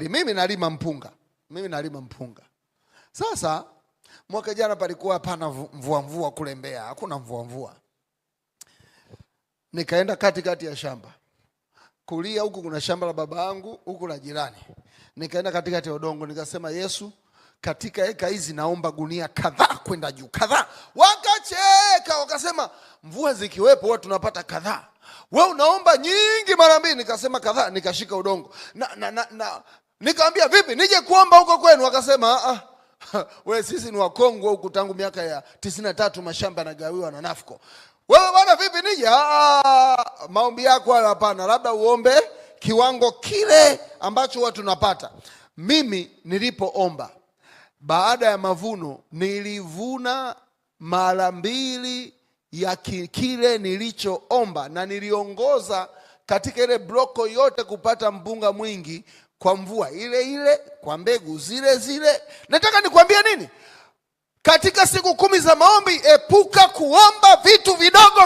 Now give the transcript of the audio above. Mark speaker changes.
Speaker 1: Mimi nalima mpunga. Sasa mwaka jana palikuwa hapana mvua kule Mbeya, hakuna mvua. Nikaenda katikati ya shamba. Kulia huku kuna shamba la baba yangu, huku la jirani. Nikaenda katikati ya udongo nikasema, Yesu, katika eka hizi naomba gunia kadhaa kwenda juu, kadhaa. Wakacheka wakasema, mvua zikiwepo huwa tunapata kadhaa. Wewe unaomba nyingi mara mbili. Nikasema kadhaa, nikashika udongo. Nikamwambia, vipi nije kuomba huko kwenu? Wakasema wewe, sisi ni Wakongo huku tangu miaka ya 93 mashamba yanagawiwa na Nafco. Wewe bwana, vipi nije? Maombi yako hapana, labda uombe kiwango kile ambacho watu tunapata. Mimi nilipoomba baada ya mavuno nilivuna mara 2 ya kile nilichoomba, na niliongoza katika ile bloko yote kupata mpunga mwingi kwa mvua ile kwa mbegu zile. Nataka nikwambie nini? Katika siku 10 za maombi, epuka kuomba vitu vidogo.